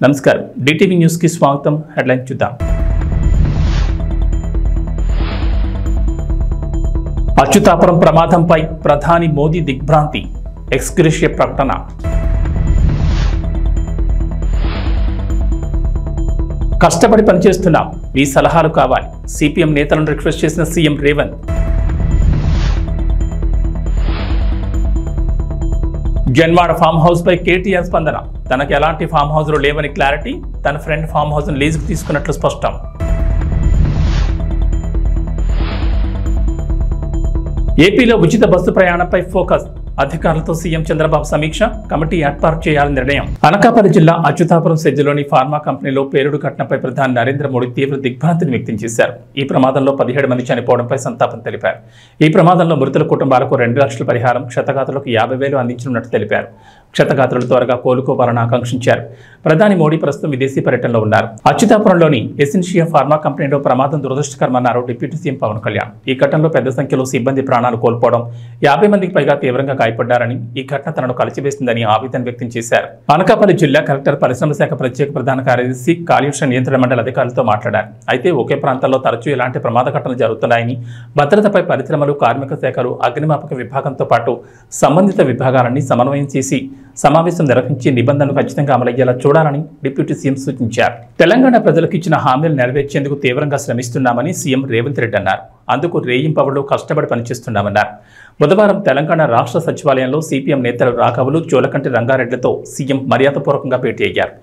నమస్కారం DTV news కి స్వాగతం హెడ్లైన్ చూద్దాం అచ్యుతాపురం ప్రమాదంపై ప్రధాని మోదీ దిగ్భ్రాంతి ఎక్స్గ్రేషియా ప్రకటన కష్టపడి పనిచేస్తున్నాం మీ సలహాలు కావాలి సిపిఎం నేతలను రిక్వెస్ట్ చేసిన CM Revanth Janwada farm house పై కేటీఆర్ స్పందన తనకు ఎలాంటి ఫామ్ హౌస్లు లేవని క్లారిటీ తన ఫ్రెండ్ ఫామ్ హౌస్ లీజుకు తీసుకున్నట్లు స్పష్టం ఏపీలో ఉచిత బస్సు ప్రయాణంపై ఫోకస్ అధికారులతో సీఎం చంద్రబాబు సమీక్ష కమిటీ ఏర్పాటు చేయాలని నిర్ణయం అనకాపల్లి జిల్లా అచ్యుతాపురం సెజ్జలోని ఫార్మా కంపెనీలో పేలుడు ఘటనపై ప్రధాని నరేంద్ర మోడీ తీవ్ర దిగ్భ్రాంతిని వ్యక్తం చేశారు ఈ ప్రమాదంలో 17 మంది చనిపోవడంపై సంతాపం తెలిపారు ఈ ప్రమాదంలో మృతుల కుటుంబాలకు 2 లక్షల పరిహారం క్షతగాతులకు 50,000 అందించనున్నట్టు తెలిపారు క్షతగాతులు త్వరగా కోలుకోవాలని ఆకాంక్షించారు ప్రధాని మోడీ ప్రస్తుతం విదేశీ పర్యటనలో ఉన్నారు అచ్యుతాపురంలోని ఎసెన్షియా ఫార్మా కంపెనీలో ప్రమాదం దురదృష్టకరమన్నారు డిప్యూటీ సీఎం పవన్ కళ్యాణ్ ఈ ఘటనలో పెద్ద సంఖ్యలో సిబ్బంది ప్రాణాలు కోల్పోవడం 50 మందికి పైగా తీవ్రంగా గాయపడ్డారని ఈ ఘటన తనను కలిచివేసిందని ఆవేదన వ్యక్తం చేశారు అనకాపల్లి జిల్లా కలెక్టర్ పరిశ్రమ శాఖ ప్రత్యేక ప్రధాన కార్యదర్శి కాలుష్య నియంత్రణ మండలి అధికారులతో మాట్లాడారు అయితే ఒకే ప్రాంతాల్లో తరచూ ఇలాంటి ప్రమాద ఘటనలు జరుగుతున్నాయని భద్రతపై పరిశ్రమలు కార్మిక శాఖలు అగ్నిమాపక విభాగంతో పాటు సంబంధిత విభాగాలన్నీ సమన్వయం చేసి సమావేశం నిర్వహించి నిబంధనలు ఖచ్చితంగా అమలయ్యేలా చూడాలని డిప్యూటీ సీఎం సూచించారు తెలంగాణ ప్రజలకు ఇచ్చిన హామీలు నెరవేర్చేందుకు తీవ్రంగా శ్రమిస్తున్నామని సీఎం రేవంత్ రెడ్డి అన్నారు అందుకు రేయింపవళ్లు కష్టపడి పనిచేస్తున్నామన్నారు బుధవారం తెలంగాణ రాష్ట్ర సచివాలయంలో సిపిఎం నేతలు రాఘవులు చోలకంటి రంగారెడ్డిలతో సీఎం మర్యాదపూర్వకంగా భేటీ అయ్యారు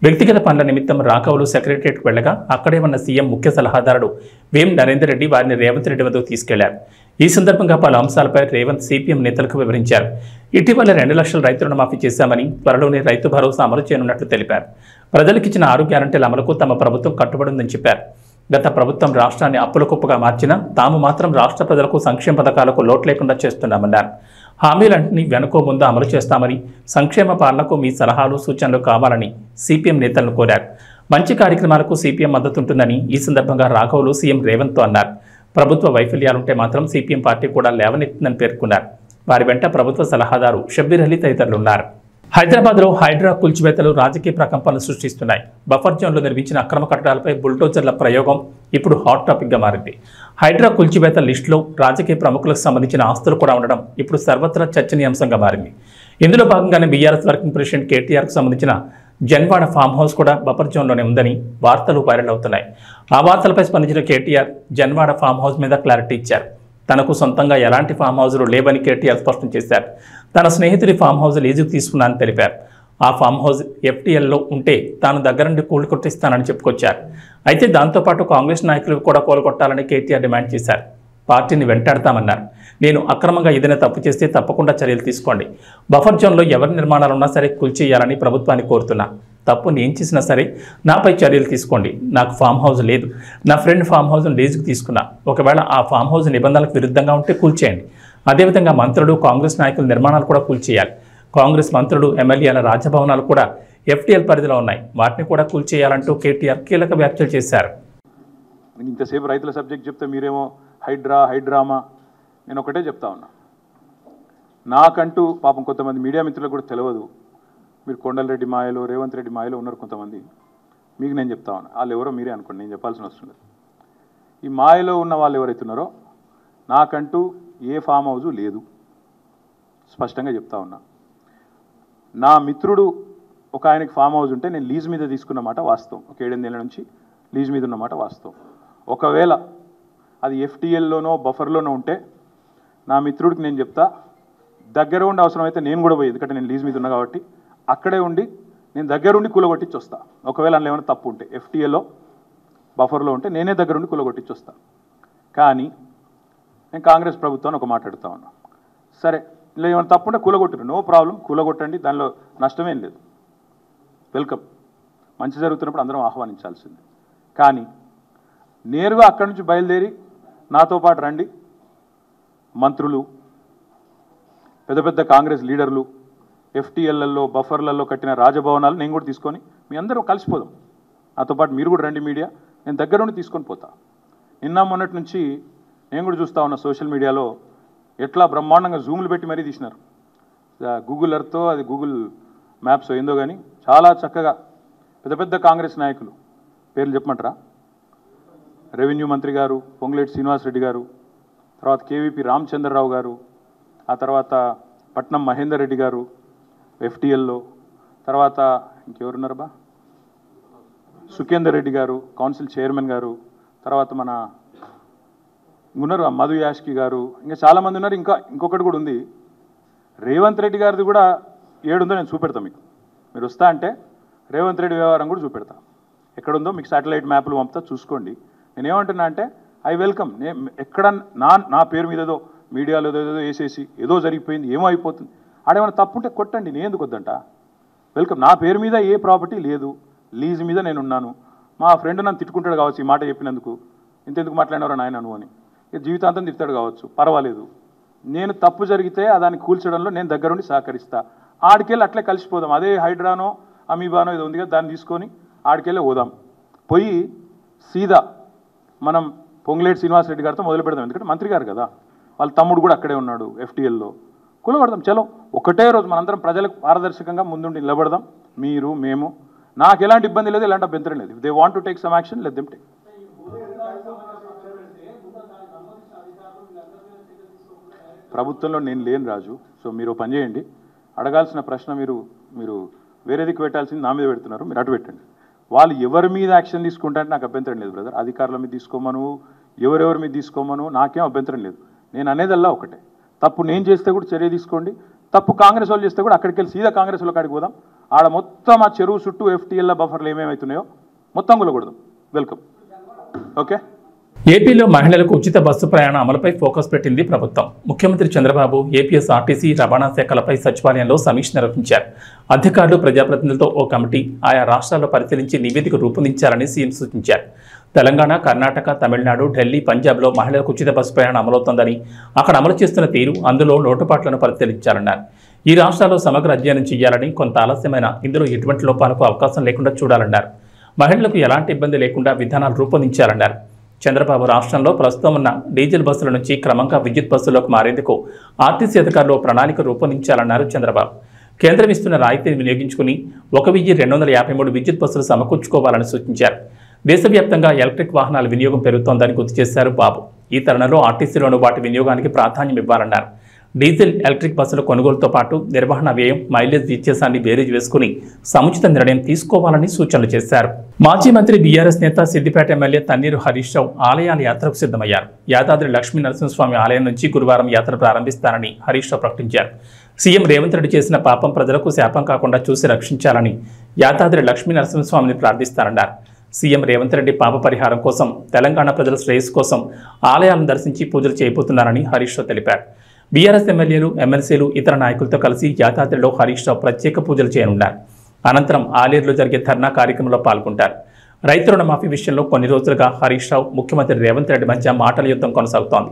వ్యక్తిగత పనుల నిమిత్తం రాఘవులు సెక్రటరియట్కు వెళ్లగా అక్కడే ఉన్న సీఎం ముఖ్య సలహాదారుడు వేం నరేందర్ రెడ్డి వారిని రేవంత్ రెడ్డి వద్దకు తీసుకెళ్లారు ఈ సందర్భంగా పలు అంశాలపై రేవంత్ సిపిఎం నేతలకు వివరించారు ఇటీవల 2 లక్షల రైతు రుణమాఫీ చేశామని త్వరలోనే రైతు భరోసా అమలు చేయనున్నట్లు తెలిపారు ప్రజలకిచ్చిన 6 గ్యారంటీల అమలుకు తమ ప్రభుత్వం కట్టుబడి ఉందని చెప్పారు గత ప్రభుత్వం రాష్ట్రాన్ని అప్పుల కుప్పగా మార్చినా తాము మాత్రం రాష్ట్ర ప్రజలకు సంక్షేమ పథకాలకు లోటు లేకుండా చేస్తున్నామన్నారు హామీలన్నింటినీ వెనుకో ముందు అమలు చేస్తామని సంక్షేమ పాలనకు మీ సలహాలు సూచనలు కావాలని సిపిఎం నేతలను కోరారు మంచి కార్యక్రమాలకు సిపిఎం మద్దతు ఉంటుందని ఈ సందర్భంగా రాఘవులు సీఎం రేవంత్తో అన్నారు ప్రభుత్వ వైఫల్యాలుంటే మాత్రం సిపిఎం పార్టీ కూడా లేవనెత్తుందని పేర్కొన్నారు వారి వెంట ప్రభుత్వ సలహాదారు షబ్బీర్ అలీ తదితరులున్నారు హైదరాబాద్లో హైడ్రా కూల్చివేతలు రాజకీయ ప్రకంపనలు సృష్టిస్తున్నాయి బఫర్ జోన్లో నిర్మించిన అక్రమ కట్టడాలపై బుల్డోజర్ల ప్రయోగం ఇప్పుడు హాట్ టాపిక్గా మారింది హైడ్రా కూల్చివేత లిస్టులో రాజకీయ ప్రముఖులకు సంబంధించిన ఆస్తులు కూడా ఉండడం ఇప్పుడు సర్వత్రా చర్చనీయాంశంగా మారింది ఇందులో భాగంగానే బీఆర్ఎస్ వర్కింగ్ ప్రెసిడెంట్ కేటీఆర్కు సంబంధించిన జన్వాడ ఫామ్ హౌస్ కూడా బఫర్ జోన్లోనే ఉందని వార్తలు వైరల్ అవుతున్నాయి ఆ వార్తలపై స్పందించిన కేటీఆర్ జన్వాడ ఫామ్ హౌస్ మీద క్లారిటీ ఇచ్చారు తనకు సొంతంగా ఎలాంటి ఫామ్ హౌస్లు లేవని కేటీఆర్ స్పష్టం చేశారు తన స్నేహితుడి ఫామ్ హౌస్ లీజుకు తీసుకున్నానని తెలిపారు ఆ ఫామ్ హౌస్ ఎఫ్టీఎల్లో ఉంటే తాను దగ్గర నుండి కూలగొట్టిస్తానని చెప్పుకొచ్చారు అయితే దాంతోపాటు కాంగ్రెస్ నాయకులకు కూడా కూలగొట్టాలని కేటీఆర్ డిమాండ్ చేశారు పార్టీని వెంటాడతామన్నారు నేను అక్రమంగా ఏదైనా తప్పు చేస్తే తప్పకుండా చర్యలు తీసుకోండి బఫర్ జోన్లో ఎవరి నిర్మాణాలు ఉన్నా సరే కూల్చేయాలని ప్రభుత్వాన్ని కోరుతున్నా తప్పు నేను చేసినా సరే నాపై చర్యలు తీసుకోండి నాకు ఫామ్ హౌస్ లేదు నా ఫ్రెండ్ ఫామ్ హౌస్ను లీజుకు తీసుకున్నా ఒకవేళ ఆ ఫామ్ హౌస్ నిబంధనలకు విరుద్ధంగా ఉంటే కూల్చేయండి అదేవిధంగా మంత్రులు కాంగ్రెస్ నాయకుల నిర్మాణాలు కూడా కూల్చేయాలి కాంగ్రెస్ మంత్రులు ఎమ్మెల్యేల రాజభవనాలు కూడా ఎఫ్టీఎల్ పరిధిలో ఉన్నాయి వాటిని కూడా కూల్చేయాలంటూ కేటీఆర్ కీలక వ్యాఖ్యలు చేశారు ఇంతసేపు రైతుల సబ్జెక్ట్ చెప్తే మీరేమో హైడ్రామా నేను ఒకటే చెప్తా ఉన్నా నాకంటూ పాపం కొంతమంది మీడియా మిత్రులకు కూడా తెలియదు మీరు కొండలరెడ్డి మాయలో రేవంత్ రెడ్డి మాయలో ఉన్నారు కొంతమంది మీకు నేను చెప్తా ఉన్నా వాళ్ళు ఎవరో మీరే అనుకోండి నేను చెప్పాల్సిన అవసరం లేదు ఈ మాయలో ఉన్న వాళ్ళు ఎవరైతే ఉన్నారో నాకంటూ ఏ ఫామ్ హౌజు లేదు స్పష్టంగా చెప్తా ఉన్నా నా మిత్రుడు ఒక ఆయనకి ఫామ్ హౌస్ ఉంటే నేను లీజ్ మీద తీసుకున్నమాట వాస్తవం ఒక 7-8 ఏళ్ళ నుంచి లీజ్ మీద ఉన్నమాట వాస్తవం ఒకవేళ అది ఎఫ్టీఎల్లోనో బఫర్లోనో ఉంటే నా మిత్రుడికి నేను చెప్తా దగ్గర ఉండి అవసరమైతే నేను కూడా పోయి ఎందుకంటే నేను లీజ్ మీద ఉన్నా కాబట్టి అక్కడే ఉండి నేను దగ్గరుండి కూలగొట్టించి వస్తా ఒకవేళ అందులో ఏమైనా తప్పు ఉంటే ఎఫ్టీఎల్లో బఫర్లో ఉంటే నేనే దగ్గరుండి కూలగొట్టించి వస్తా కానీ నేను కాంగ్రెస్ ప్రభుత్వాన్ని ఒక మాట్లాడుతూ ఉన్నా సరే ఇలా ఏమైనా తప్పు ఉంటే కూలగొట్టరు నో ప్రాబ్లం కూలగొట్టండి దానిలో నష్టమేం లేదు వెల్కమ్ మంచి జరుగుతున్నప్పుడు అందరం ఆహ్వానించాల్సిందే కానీ నేరుగా అక్కడి నుంచి బయలుదేరి నాతో పాటు రండి మంత్రులు పెద్ద పెద్ద కాంగ్రెస్ లీడర్లు ఎఫ్టీఎల్లలో బఫర్లలో కట్టిన రాజభవనాలు నేను కూడా తీసుకొని మీ అందరూ కలిసిపోదాం నాతో పాటు మీరు కూడా రండి మీడియా నేను దగ్గర నుండి తీసుకొని పోతా నిన్న మొన్నటి నుంచి నేను కూడా చూస్తూ ఉన్నా సోషల్ మీడియాలో ఎట్లా బ్రహ్మాండంగా జూములు పెట్టి మరీ తీసినారు గూగుల్ ఎర్త్తో అది గూగుల్ మ్యాప్స్ ఏందో కానీ చాలా చక్కగా పెద్ద పెద్ద కాంగ్రెస్ నాయకులు పేర్లు చెప్పమంటారా? రెవెన్యూ మంత్రి గారు పొంగులేటి శ్రీనివాసరెడ్డి గారు, తర్వాత కేవీపీ రామచంద్రరావు గారు, ఆ తర్వాత పట్నం మహేందర్ రెడ్డి గారు ఎఫ్టీఎల్లో, తర్వాత ఇంకెవరున్నారబ్బా సుఖేందర్ రెడ్డి గారు కౌన్సిల్ చైర్మన్ గారు, తర్వాత మన ఉన్నారు మధు యాష్కి గారు, ఇంకా చాలామంది ఉన్నారు. ఇంకొకటి కూడా ఉంది, రేవంత్ రెడ్డి గారిది కూడా ఏడుందో నేను చూపెడతాను మీకు. మీరు వస్తా అంటే రేవంత్ రెడ్డి వ్యవహారం కూడా చూపెడతా. ఎక్కడుందో మీకు శాటిలైట్ మ్యాప్లు పంపుతా, చూసుకోండి. నేనేమంటున్నా అంటే ఐ వెల్కమ్. ఎక్కడ నా పేరు మీద ఏదో మీడియాలో ఏదో వేసేసి ఏదో జరిగిపోయింది ఏమో అయిపోతుంది ఆడేమైనా తప్పుంటే కొట్టండి, నేను ఎందుకు వద్దంట. వెల్కమ్. నా పేరు మీద ఏ ప్రాపర్టీ లేదు, లీజ్ మీద నేను ఉన్నాను. మా ఫ్రెండ్ నన్ను తిట్టుకుంటాడు కావచ్చు ఈ మాట చెప్పినందుకు, ఇంతెందుకు మాట్లాడినారో నాయన నువ్వు అని, జీవితాంతం తిడతాడు కావచ్చు, పర్వాలేదు. నేను తప్పు జరిగితే దాన్ని కూల్చడంలో నేను దగ్గరుండి సహకరిస్తా. ఆడికెళ్ళి అట్లే కలిసిపోదాం. అదే హైడ్రానో అమీబానో ఇది ఉంది కదా, దాన్ని తీసుకొని ఆడికెళ్ళి పోదాం. పోయి సీదా మనం పొంగులేటి శ్రీనివాసరెడ్డి గారితో మొదలు పెడదాం. ఎందుకంటే మంత్రి గారు కదా, వాళ్ళ తమ్ముడు కూడా అక్కడే ఉన్నాడు ఎఫ్టీఎల్లో. కూలబడదాం. చలో ఒకటే రోజు మనందరం ప్రజలకు పారదర్శకంగా ముందుండి నిలబడదాం. మీరు మేము, నాకు ఎలాంటి ఇబ్బంది లేదు, ఎలాంటి అభ్యంతరం లేదు. They want to take some action, let them take. ప్రభుత్వంలో నేను లేను రాజు. సో మీరు పని చేయండి, అడగాల్సిన ప్రశ్న మీరు వేరేదికి పెట్టాల్సింది నా మీద పెడుతున్నారు, మీరు అటు పెట్టండి. వాళ్ళు ఎవరి మీద యాక్షన్ తీసుకుంటారంటే నాకు అభ్యంతరం లేదు బ్రదర్. అధికారుల మీద తీసుకోమను, ఎవరెవరి మీద తీసుకోమను, నాకేం అభ్యంతరం లేదు. నేను అనేదల్లా ఒకటే, తప్పు నేను చేస్తే కూడా చర్య తీసుకోండి, తప్పు కాంగ్రెస్ వాళ్ళు చేస్తే కూడా అక్కడికి వెళ్ళి సీదా కాంగ్రెస్ వాళ్ళకి అడిగి పోదాం. ఆడ మొత్తం ఆ చెరువు చుట్టూ ఎఫ్టీఎల్ బఫర్లు ఏమేమవుతున్నాయో మొత్తం కూలకూడదు. వెల్కమ్. ఓకే. ఏపీలో మహిళలకు ఉచిత బస్సు ప్రయాణ అమలుపై ఫోకస్ పెట్టింది ప్రభుత్వం. ముఖ్యమంత్రి చంద్రబాబు ఏపీఎస్ఆర్టీసీ రవాణా శాఖలపై సచివాలయంలో సమీక్ష నిర్వహించారు. అధికారులు ప్రజాప్రతినిధులతో ఓ కమిటీ ఆయా రాష్ట్రాల్లో పరిశీలించి నివేదిక రూపొందించాలని సీఎం సూచించారు. తెలంగాణ, కర్ణాటక, తమిళనాడు, ఢిల్లీ, పంజాబ్లో మహిళలకు ఉచిత బస్సు ప్రయాణం అమలవుతోందని, అక్కడ అమలు చేస్తున్న తీరు, అందులో లోటుపాట్లను పరిశీలించాలన్నారు. ఈ రాష్ట్రాల్లో సమగ్ర అధ్యయనం చేయాలని, కొంత ఆలస్యమైన ఇందులో ఎటువంటి లోపాలకు అవకాశం లేకుండా చూడాలన్నారు. మహిళలకు ఎలాంటి ఇబ్బంది లేకుండా విధానాలు రూపొందించాలన్నారు. చంద్రబాబు రాష్ట్రంలో ప్రస్తుతం ఉన్న డీజిల్ బస్సుల నుంచి క్రమంగా విద్యుత్ బస్సుల్లోకి మారేందుకు ఆర్టీసీ అధికారులు ప్రణాళిక రూపొందించాలన్నారు చంద్రబాబు. కేంద్రం ఇస్తున్న రాయితీని వినియోగించుకుని 1253 విద్యుత్ బస్సులు సమకూర్చుకోవాలని సూచించారు. దేశవ్యాప్తంగా ఎలక్ట్రిక్ వాహనాల వినియోగం పెరుగుతోందని గుర్తు చేశారు బాబు. ఈ తరుణంలో ఆర్టీసీలోనూ వాటి వినియోగానికి ప్రాధాన్యం ఇవ్వాలన్నారు. డీజిల్, ఎలక్ట్రిక్ బస్సుల కొనుగోలుతో పాటు నిర్వహణ వ్యయం, మైలేజ్ వ్యత్యాసాన్ని బేరీజు వేసుకుని సముచిత నిర్ణయం తీసుకోవాలని సూచనలు చేశారు. మాజీ మంత్రి బీఆర్ఎస్ నేత సిద్దిపేట ఎమ్మెల్యే తన్నీరు హరీష్ రావు ఆలయాల యాత్రకు సిద్ధమయ్యారు. యాదాద్రి లక్ష్మీ నరసింహస్వామి ఆలయం నుంచి గురువారం యాత్ర ప్రారంభిస్తారని హరీష్ రావు ప్రకటించారు. సీఎం రేవంత్ రెడ్డి చేసిన పాపం ప్రజలకు శాపం కాకుండా చూసి రక్షించాలని యాదాద్రి లక్ష్మీ నరసింహస్వామిని ప్రార్థిస్తారన్నారు. సీఎం రేవంత్ రెడ్డి పాప పరిహారం కోసం, తెలంగాణ ప్రజల శ్రేయస్సు కోసం ఆలయాలను దర్శించి పూజలు చేయబోతున్నారని హరీష్ రావు తెలిపారు. బీఆర్ఎస్ ఎమ్మెల్యేలు, ఎమ్మెల్సీలు, ఇతర నాయకులతో కలిసి యాదాద్రిలో హరీష్ రావు ప్రత్యేక పూజలు చేయనున్నారు. అనంతరం ఆలేరులో జరిగే ధర్నా కార్యక్రమంలో పాల్గొంటారు. రైతు రుణమాఫీ విషయంలో కొన్ని రోజులుగా హరీష్ రావు, ముఖ్యమంత్రి రేవంత్ రెడ్డి మధ్య మాటల యుద్ధం కొనసాగుతోంది.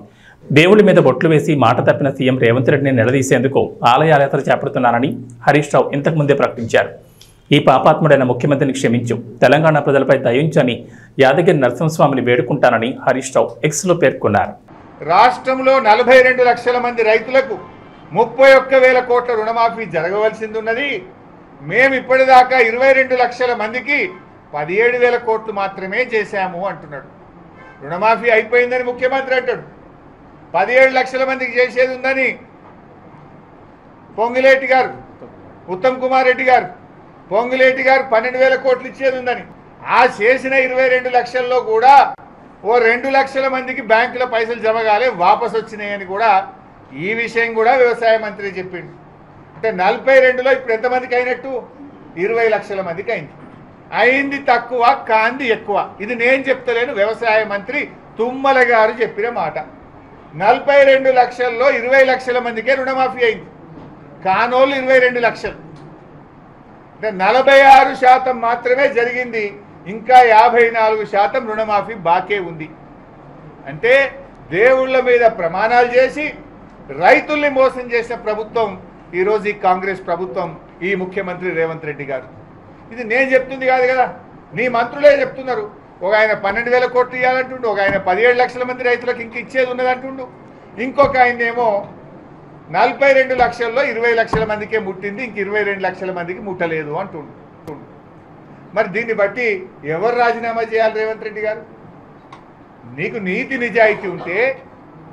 దేవుడి మీద బొట్లు వేసి మాట తప్పిన సీఎం రేవంత్ రెడ్డిని నిలదీసేందుకు ఆలయాల యాత్ర చేపడుతున్నారని హరీష్ రావు ఇంతకుముందే ప్రకటించారు. ఈ పాపాత్ముడైన ముఖ్యమంత్రిని క్షమించు, తెలంగాణ ప్రజలపై దయించని యాదగిరి నరసింహస్వామిని వేడుకుంటానని హరీష్ రావు ఎక్స్లో పేర్కొన్నారు. రాష్ట్రంలో 42 లక్షల మంది రైతులకు 31,000 కోట్ల రుణమాఫీ జరగవలసింది ఉన్నది. మేము ఇప్పటిదాకా 22 లక్షల మందికి 17,000 కోట్లు మాత్రమే చేశాము అంటున్నాడు. రుణమాఫీ అయిపోయిందని ముఖ్యమంత్రి అంటాడు. 17 లక్షల మందికి చేసేది ఉందని పొంగులేటి గారు, ఉత్తమ్ కుమార్ రెడ్డి గారు, పొంగులేటి గారు 12,000 కోట్లు ఇచ్చేది ఉందని. ఆ చేసిన 22 లక్షల్లో కూడా ఓ 2 లక్షల మందికి బ్యాంకుల పైసలు జమ కాలే, వాపసు వచ్చినాయని కూడా ఈ విషయం కూడా వ్యవసాయ మంత్రి చెప్పిండు. అంటే 42లో ఇప్పుడు ఎంతమందికి అయినట్టు? 20 లక్షల మందికి అయింది. అయింది తక్కువ, కాంది ఎక్కువ. ఇది నేను చెప్తలేను, వ్యవసాయ మంత్రి తుమ్మల గారు చెప్పిన మాట. 42 లక్షల్లో 20 లక్షల మందికే రుణమాఫీ అయింది. కానోళ్ళు 22 లక్షలు. అంటే 46% మాత్రమే జరిగింది. ఇంకా 54% రుణమాఫీ బాకే ఉంది. అంటే దేవుళ్ళ మీద ప్రమాణాలు చేసి రైతుల్ని మోసం చేసిన ప్రభుత్వం ఈరోజు ఈ కాంగ్రెస్ ప్రభుత్వం, ఈ ముఖ్యమంత్రి రేవంత్ రెడ్డి గారు. ఇది నేను చెప్తుంది కాదు కదా, నీ మంత్రులే చెప్తున్నారు. ఒక ఆయన 12,000 కోట్లు ఇవ్వాలంటుండు, ఒక ఆయన 17 లక్షల మంది రైతులకు ఇంక ఇచ్చేది ఉన్నదంటుండు, ఇంకొక ఆయనేమో 42 లక్షల్లో 20 లక్షల మందికే ముట్టింది, ఇంక 22 లక్షల మందికి ముట్టలేదు అంటుండు. మరి దీన్ని బట్టి ఎవరు రాజీనామా చేయాలి రేవంత్ రెడ్డి గారు? నీకు నీతి నిజాయితీ ఉంటే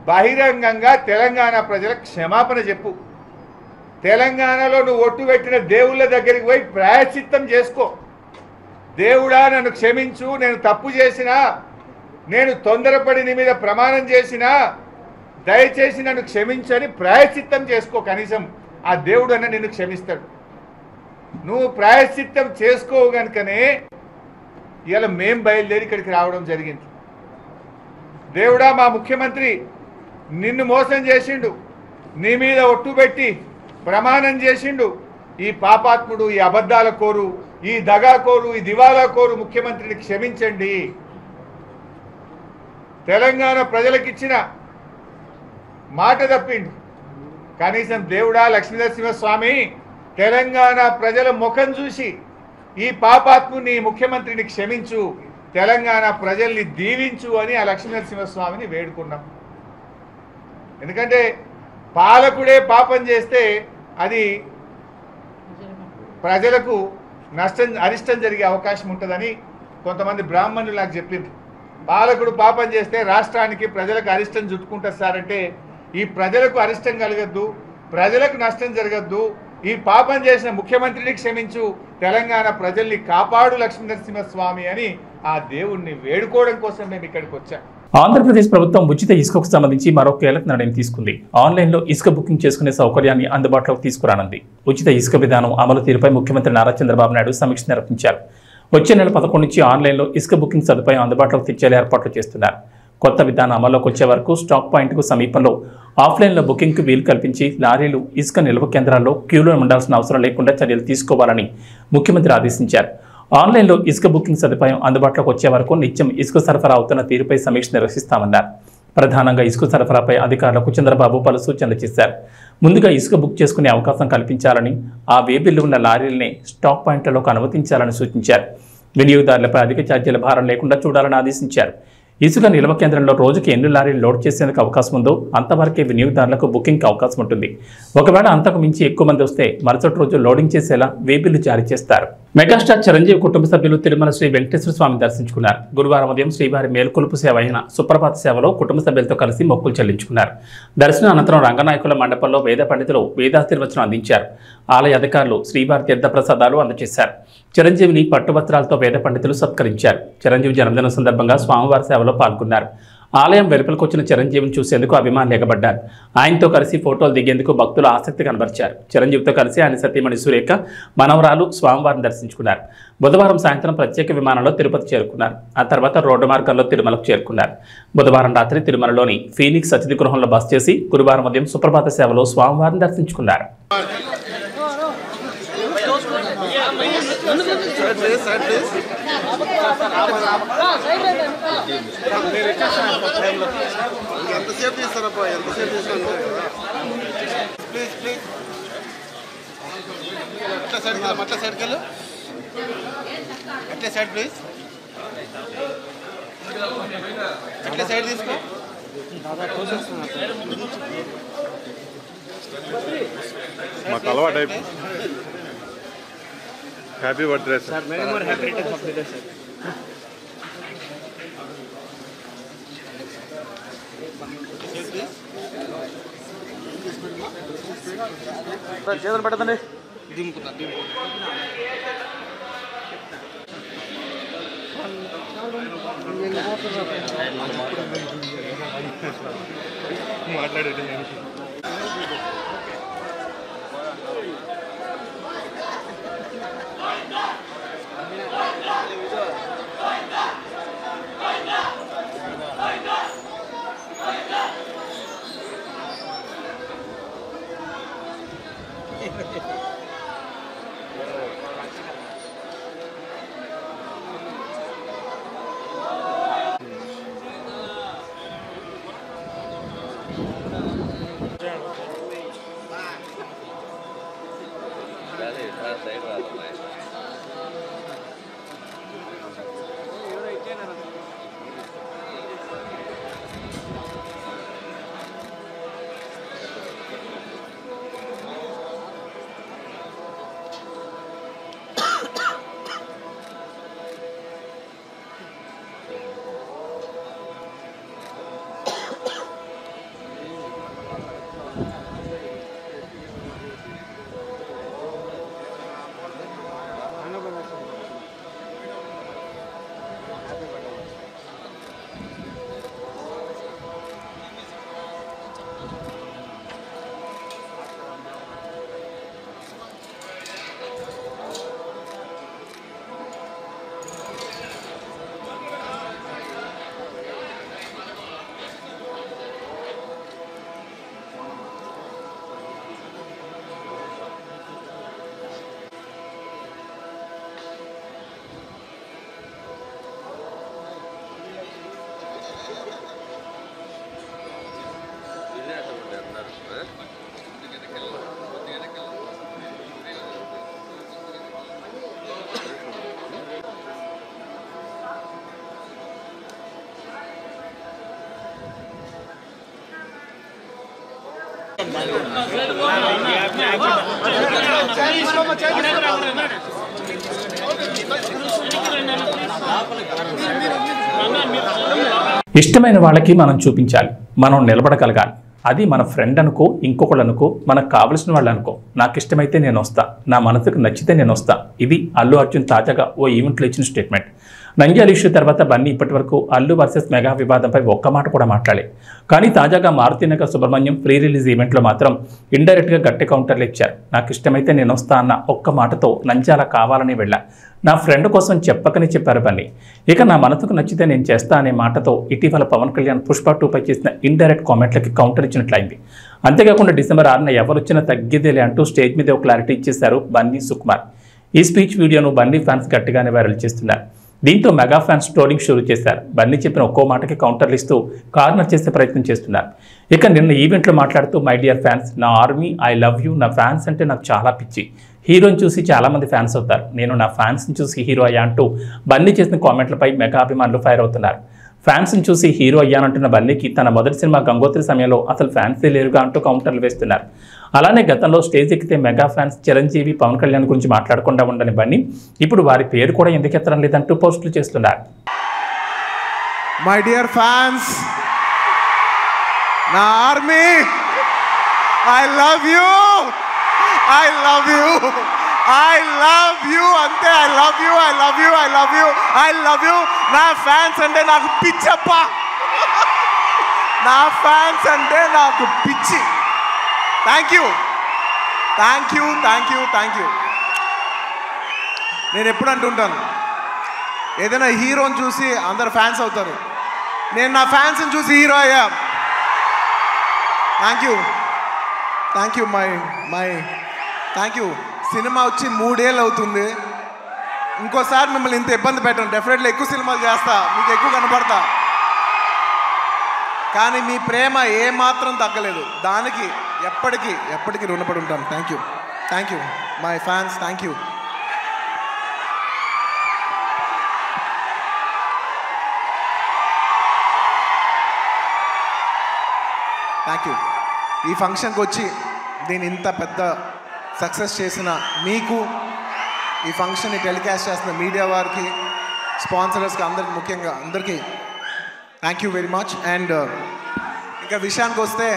బహిరంగంగా తెలంగాణ ప్రజలకు క్షమాపణ చెప్పు. తెలంగాణలో నువ్వు ఒట్టు పెట్టిన దేవుళ్ళ దగ్గరికి పోయి ప్రాయశ్చిత్తం చేసుకో. దేవుడా నన్ను క్షమించు, నేను తప్పు చేసినా, నేను తొందరపడి నీ మీద ప్రమాణం చేసినా దయచేసి నన్ను క్షమించని ప్రాయశ్చిత్తం చేసుకో. కనీసం ఆ దేవుడు అన్న నిన్ను క్షమిస్తాడు. నువ్వు ప్రాయశ్చిత్తం చేసుకోవు కనుకనే ఇలా మేం బయలుదేరి ఇక్కడికి రావడం జరిగింది. దేవుడా మా ముఖ్యమంత్రి నిన్ను మోసం చేసిండు, నీ మీద ఒట్టు పెట్టి ప్రమాణం చేసిండు. ఈ పాపాత్ముడు, ఈ అబద్ధాల కోరు, ఈ దగాకోరు, ఈ దివాలా కోరు ముఖ్యమంత్రిని క్షమించండి. తెలంగాణ ప్రజలకిచ్చిన మాట తప్పిండు. కనీసం దేవుడా లక్ష్మీనరసింహస్వామి తెలంగాణ ప్రజల ముఖం చూసి ఈ పాపాత్ముని ముఖ్యమంత్రిని క్షమించు, తెలంగాణ ప్రజల్ని దీవించు అని ఆ లక్ష్మీనరసింహస్వామిని వేడుకున్నాం. ఎందుకంటే పాలకుడే పాపం చేస్తే అది ప్రజలకు అరిష్టం జరిగే అవకాశం ఉంటుందని కొంతమంది బ్రాహ్మణులు నాకు చెప్పింది. పాలకుడు పాపం చేస్తే రాష్ట్రానికి ప్రజలకు అరిష్టం చుట్టుకుంటారు సార్ అంటే, ఈ ప్రజలకు అరిష్టం కలగద్దు, ప్రజలకు నష్టం జరగద్దు, ఈ పాపం చేసిన ముఖ్యమంత్రిని క్షమించు, తెలంగాణ ప్రజల్ని కాపాడు లక్ష్మీనరసింహస్వామి అని ఆ దేవుణ్ణి వేడుకోవడం కోసం మేము ఇక్కడికి వచ్చాం. ఆంధ్రప్రదేశ్ ప్రభుత్వం ఉచిత ఇసుకకు సంబంధించి మరో కీలక నిర్ణయం తీసుకుంది. ఆన్లైన్లో ఇసుక బుకింగ్ చేసుకునే సౌకర్యాన్ని అందుబాటులోకి తీసుకురానుంది. ఉచిత ఇసుక విధానం అమలు తీరుపై ముఖ్యమంత్రి నారా చంద్రబాబు నాయుడు సమీక్ష నిర్వహించారు. వచ్చే నెల 11 నుంచి ఆన్లైన్లో ఇసుక బుకింగ్ సదుపాయం అందుబాటులోకి తెచ్చేలా ఏర్పాట్లు చేస్తున్నారు. కొత్త విధానం అమల్లోకి వచ్చే వరకు స్టాక్ పాయింట్కు సమీపంలో ఆఫ్లైన్లో బుకింగ్కు వీలు కల్పించి లారీలు ఇసుక నిల్వ కేంద్రాల్లో క్యూలో ఉండాల్సిన అవసరం లేకుండా చర్యలు తీసుకోవాలని ముఖ్యమంత్రి ఆదేశించారు. ఆన్లైన్లో ఇసుక బుకింగ్ సదుపాయం అందుబాటులోకి వచ్చే వరకు నిత్యం ఇసుక సరఫరా అవుతున్న తీరుపై సమీక్ష నిర్వహిస్తామన్నారు. ప్రధానంగా ఇసుక సరఫరాపై అధికారులకు చంద్రబాబు పలు సూచనలు చేశారు. ముందుగా ఇసుక బుక్ చేసుకునే అవకాశం కల్పించాలని, ఆ వేబిల్లు ఉన్న లారీలనే స్టాక్ పాయింట్లలోకి అనుమతించాలని సూచించారు. వినియోగదారులపై అధిక ఛార్జీల భారం లేకుండా చూడాలని ఆదేశించారు. ఇసుక నిల్వ కేంద్రంలో రోజుకి ఎన్ని లారీలు లోడ్ చేసేందుకు అవకాశం ఉందో అంతవరకే వినియోగదారులకు బుకింగ్కి అవకాశం ఉంటుంది. ఒకవేళ అంతకు మించి ఎక్కువ మంది వస్తే మరుసటి రోజు లోడింగ్ చేసేలా వేబిల్లు జారీ చేస్తారు. మెగాస్టార్ చిరంజీవి కుటుంబ సభ్యులు తిరుమల శ్రీ వెంకటేశ్వర స్వామిని దర్శించుకున్నారు. గురువారం ఉదయం శ్రీవారి మేల్కొలుపు సేవ అయిన సుప్రభాత సేవలో కుటుంబ సభ్యులతో కలిసి మొక్కులు చెల్లించుకున్నారు. దర్శనం అనంతరం రంగనాయకుల మండపంలో వేద పండితులు వేదాశీర్వచనం అందించారు. ఆలయ అధికారులు శ్రీవారి తీర్థ ప్రసాదాలు అందజేశారు. చిరంజీవిని పట్టు వస్త్రాలతో వేద పండితులు సత్కరించారు. చిరంజీవి జన్మదినం సందర్భంగా స్వామివారి సేవలో పాల్గొన్నారు. ఆలయం వెలుపలకు వచ్చిన చిరంజీవిని చూసేందుకు అభిమానులు ఎగబడ్డారు. ఆయనతో కలిసి ఫోటోలు దిగేందుకు భక్తులు ఆసక్తి కనబరిచారు. చిరంజీవితో కలిసి ఆయన సతీమణి సురేఖ, మనవరాలు స్వామివారిని దర్శించుకున్నారు. బుధవారం సాయంత్రం ప్రత్యేక విమానంలో తిరుపతి చేరుకున్నారు. ఆ తర్వాత రోడ్డు మార్గంలో తిరుమలకు చేరుకున్నారు. బుధవారం రాత్రి తిరుమలలోని ఫీనిక్స్ అతిథి గృహంలో బస చేసి గురువారం ఉదయం సుప్రభాత సేవలో స్వామివారిని దర్శించుకున్నారు. ఎంతసేపు తీస్తారప్పా, ఎంతసేపు తీసుకోండి ప్లీజ్ ప్లీజ్. అట్లా సైడ్కి వెళ్ళు, అట్లా సైడ్కి వెళ్ళు, అట్లా సైడ్ ప్లీజ్, అట్లా సైడ్ తీసుకో. మాకు అలవాటు అయిపోయింది. Happy birthday sir. Many more happy returns of the day sir. చేతులు పెట్టదండి. మాట్లాడేది ఇష్టమైన వాళ్ళకి మనం చూపించాలి, మనం నిలబడగలగాలి. అది మన ఫ్రెండ్ అనుకో, ఇంకొకళ్ళు అనుకో, మనకు కావలసిన వాళ్ళు అనుకో. నాకు ఇష్టమైతే నేను వస్తా, నా మనసుకు నచ్చితే నేను వస్తా. ఇది అల్లు అర్జున్ తాజాగా ఓ ఈవెంట్లో ఇచ్చిన స్టేట్మెంట్. నంద్యాల ఇష్యూ తర్వాత బన్నీ ఇప్పటి వరకు అల్లు వర్సెస్ మెగా వివాదంపై ఒక్క మాట కూడా మాట్లాడే. కానీ తాజాగా మారుతినగర్ సుబ్రహ్మణ్యం ప్రీ రిలీజ్ ఈవెంట్లో మాత్రం ఇండైరెక్ట్గా గట్టి కౌంటర్లు ఇచ్చారు. నాకు ఇష్టమైతే నేను వస్తా అన్న ఒక్క మాటతో నంద్యాల కావాలని వెళ్ళా, నా ఫ్రెండ్ కోసం చెప్పకని చెప్పారు బన్నీ. ఇక నా మనసుకు నచ్చితే నేను చేస్తా అనే మాటతో ఇటీవల పవన్ కళ్యాణ్ పుష్ప 2పై చేసిన ఇండైరెక్ట్ కామెంట్లకి కౌంటర్ ఇచ్చినట్లయింది. అంతేకాకుండా డిసెంబర్ 6న ఎవరొచ్చినా తగ్గేదేలే అంటూ స్టేజ్ మీద ఒక క్లారిటీ ఇచ్చేశారు బన్నీ సుకుమార్. ఈ స్పీచ్ వీడియోను బన్నీ ఫ్యాన్స్ గట్టిగానే వైరల్ చేస్తున్నారు. దీంతో మెగా ఫ్యాన్స్ ట్రోలింగ్ షురూ చేశారు. బన్నీ చెప్పిన ఒక్కో మాటకి కౌంటర్లు ఇస్తూ కార్నర్ చేసే ప్రయత్నం చేస్తున్నారు. ఇక నిన్న ఈవెంట్లో మాట్లాడుతూ మై డియర్ ఫ్యాన్స్, నా ఆర్మీ, ఐ లవ్ యూ. నా ఫ్యాన్స్ అంటే నాకు చాలా పిచ్చి. హీరోని చూసి చాలామంది ఫ్యాన్స్ అవుతారు, నేను నా ఫ్యాన్స్ని చూసి హీరో అయ్యా అంటూ బన్నీ చేసిన కామెంట్లపై మెగా అభిమానులు ఫైర్ అవుతున్నారు. ఫ్యాన్స్ని చూసి హీరో అయ్యానంటున్న బన్నీకి తన మొదటి సినిమా గంగోత్రి సమయంలో అసలు ఫ్యాన్సే లేరుగా అంటూ కౌంటర్లు వేస్తున్నారు. అలానే గతంలో స్టేజ్ ఎక్కితే మెగా ఫ్యాన్స్ చిరంజీవి, పవన్ కళ్యాణ్ గురించి మాట్లాడకుండా ఉండని బన్నీ ఇప్పుడు వారి పేరు కూడా ఎందుకు ఎత్తడం లేదంటూ పోస్టులు చేస్తున్నారు. మై డియర్ ఫ్యాన్స్, నా army, I love you, I love you, I love you, అంతే. I love you, I love you, I love you, I love you. నా ఫ్యాన్స్ అంటే నాకు పిచ్చప్ప, నా ఫ్యాన్స్ అంటే నాకు పిచ్చి. Thank you, thank you, thank you, thank you. నేను ఎప్పుడు అంటుంటాను, ఏదైనా హీరోని చూసి అందరు ఫ్యాన్స్ అవుతారు, నేను నా ఫ్యాన్స్ని చూసి హీరో అయ్యా. Thank you, thank you, my thank you. Cinema వచ్చి 3 ఏళ్ళు అవుతుంది. ఇంకోసారి మిమ్మల్ని ఇంత ఇబ్బంది పెట్టను. డెఫినెట్లీ ఎక్కువ సినిమాలు చేస్తా, మీకు ఎక్కువ కనపడతా. కానీ మీ ప్రేమ ఏమాత్రం తగ్గలేదు. దానికి ఎప్పటికీ రుణపడి ఉంటాను. Thank you, thank you my fans, thank you. Thank you. ఈ ఫంక్షన్కి వచ్చి దీన్ని ఇంత పెద్ద సక్సెస్ చేసిన మీకు, ఈ ఫంక్షన్ని టెలికాస్ట్ చేస్తున్న మీడియా వారికి, స్పాన్సరర్స్కి, అందరికి, ముఖ్యంగా అందరికీ thank you very much. And ఇంకా విషయానికి వస్తే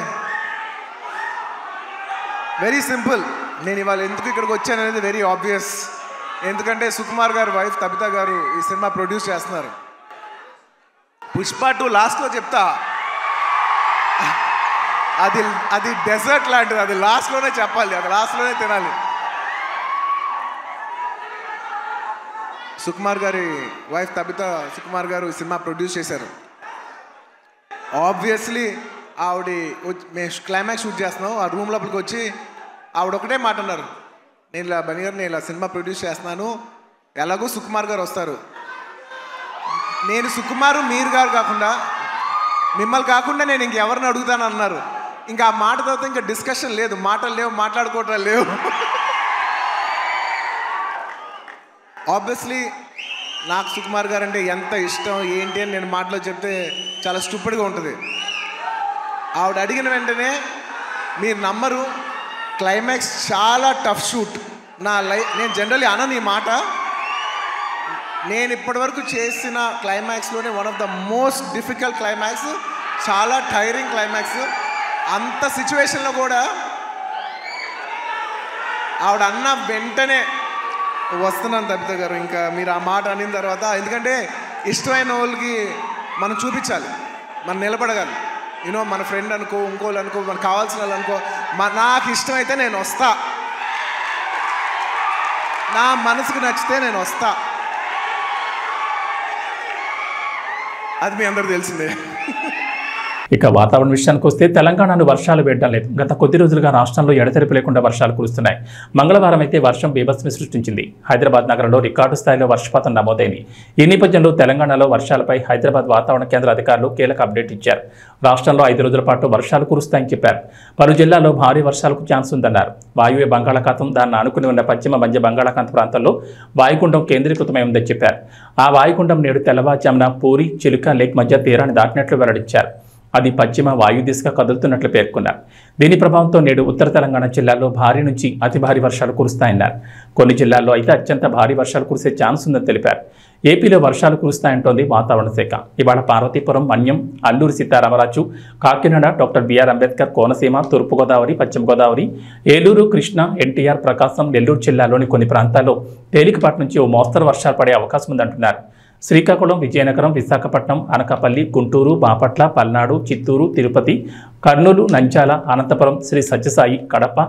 వెరీ సింపుల్. నేను ఇవాళ ఎందుకు ఇక్కడికి వచ్చాను అనేది వెరీ ఆబ్వియస్. ఎందుకంటే సుకుమార్ గారు వైఫ్ తబిత గారు ఈ సినిమా ప్రొడ్యూస్ చేస్తున్నారు. పుష్ప 2 లాస్ట్లో చెప్తా, అది డెజర్ట్ లాంటిది. అది లాస్ట్లోనే చెప్పాలి, అది లాస్ట్లోనే తినాలి. సుకుమార్ గారి వైఫ్ తబిత సుకుమార్ గారు ఈ సినిమా ప్రొడ్యూస్ చేశారు. ఆబ్వియస్లీ ఆవిడ మేము క్లైమాక్స్ షూట్ చేస్తున్నాం. ఆ రూమ్ లోపలికి వచ్చి ఆవిడ ఒకటే మాట అన్నారు, నేను ఇలా బన్నీ గారు, నేను ఇలా సినిమా ప్రొడ్యూస్ చేస్తున్నాను, ఎలాగో సుకుమార్ గారు వస్తారు, నేను సుకుమారు మీరు గారు కాకుండా మిమ్మల్ని కాకుండా నేను ఇంకెవరిని అడుగుతాను అన్నారు. ఇంకా ఆ మాట తర్వాత ఇంకా డిస్కషన్ లేదు, మాటలు లేవు, మాట్లాడుకోవటాలు లేవు. ఆబ్వియస్లీ నాకు సుకుమార్ గారు అంటే ఎంత ఇష్టం ఏంటి అని నేను మాటలో చెప్తే చాలా స్టూపిడ్గా ఉంటుంది. ఆవిడ అడిగిన వెంటనే మీరు నమ్మరు, క్లైమాక్స్ చాలా టఫ్ షూట్. నేను జనరల్లీ అనను ఈ మాట, నేను ఇప్పటివరకు చేసిన క్లైమాక్స్లోనే one of the most difficult climax, చాలా టైరింగ్ క్లైమాక్స్. అంత సిచ్యువేషన్లో కూడా ఆవిడ అన్న వెంటనే వస్తున్నాను తబిత గారు, ఇంకా మీరు ఆ మాట అనిన తర్వాత, ఎందుకంటే ఇష్టమైన వాళ్ళకి మనం చూపించాలి, మనం నిలబడగాలి. యూనో మన ఫ్రెండ్ అనుకో, ఇంకోళ్ళు అనుకో, మనకు కావాల్సిన వాళ్ళు అనుకో, నాకు ఇష్టమైతే నేను వస్తా, నా మనసుకు నచ్చితే నేను వస్తా. అది మీ అందరూ తెలిసిందే. ఇక వాతావరణ విషయానికి వస్తే తెలంగాణలో వర్షాలు వేయడం లేదు. గత కొద్ది రోజులుగా రాష్ట్రంలో ఎడతెరిపి లేకుండా వర్షాలు కురుస్తున్నాయి. మంగళవారం అయితే వర్షం బీభత్సం సృష్టించింది. హైదరాబాద్ నగరంలో రికార్డు స్థాయిలో వర్షపాతం నమోదైంది. ఈ నేపథ్యంలో తెలంగాణలో వర్షాలపై హైదరాబాద్ వాతావరణ కేంద్ర అధికారులు కీలక అప్డేట్ ఇచ్చారు. రాష్ట్రంలో 5 రోజుల పాటు వర్షాలు కురుస్తాయని చెప్పారు. పలు జిల్లాల్లో భారీ వర్షాలకు ఛాన్స్ ఉందన్నారు. వాయువ్య బంగాళాఖాతం, దాన్ని ఆనుకుని ఉన్న పశ్చిమ మధ్య బంగాళాఖాత ప్రాంతాల్లో వాయుగుండం కేంద్రీకృతమై ఉందని చెప్పారు. ఆ వాయుగుండం నేడు తెల్లవారుజామున పూరి, చిలుక లేక్ మధ్య తీరాన్ని దాటినట్లు వెల్లడించారు. అది పశ్చిమ వాయు దిశగా కదులుతున్నట్లు పేర్కొన్నారు. దీని ప్రభావంతో నేడు ఉత్తర తెలంగాణ జిల్లాల్లో భారీ నుంచి అతి భారీ వర్షాలు కురుస్తాయన్నారు. కొన్ని జిల్లాల్లో అయితే అత్యంత భారీ వర్షాలు కురిసే ఛాన్స్ ఉందని తెలిపారు. ఏపీలో వర్షాలు కురుస్తాయంటోంది వాతావరణ శాఖ. ఇవాళ పార్వతీపురం, మన్యం, అల్లూరి సీతారామరాజు, కాకినాడ, డాక్టర్ బిఆర్ అంబేద్కర్, కోనసీమ, తూర్పుగోదావరి, పశ్చిమ గోదావరి, ఏలూరు, కృష్ణా, ఎన్టీఆర్, ప్రకాశం, నెల్లూరు జిల్లాలోని కొన్ని ప్రాంతాల్లో తేలికపాటి నుంచి ఓ మోస్తరు వర్షాలు పడే అవకాశం ఉందంటున్నారు. శ్రీకాకుళం, విజయనగరం, విశాఖపట్నం, అనకాపల్లి, గుంటూరు, బాపట్ల, పల్నాడు, చిత్తూరు, తిరుపతి, కర్నూలు, నంద్యాల, అనంతపురం, శ్రీ సత్యసాయి, కడప,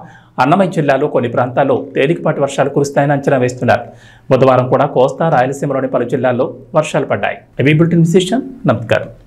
అన్నమయ్య జిల్లాలో కొన్ని ప్రాంతాల్లో తేలికపాటి వర్షాలు కురుస్తాయని అంచనా వేస్తున్నారు. బుధవారం కూడా కోస్తా, రాయలసీమలోని పలు జిల్లాల్లో వర్షాలు పడ్డాయి. ఇవి బులెటిన్ విశేషం. నమస్కారం.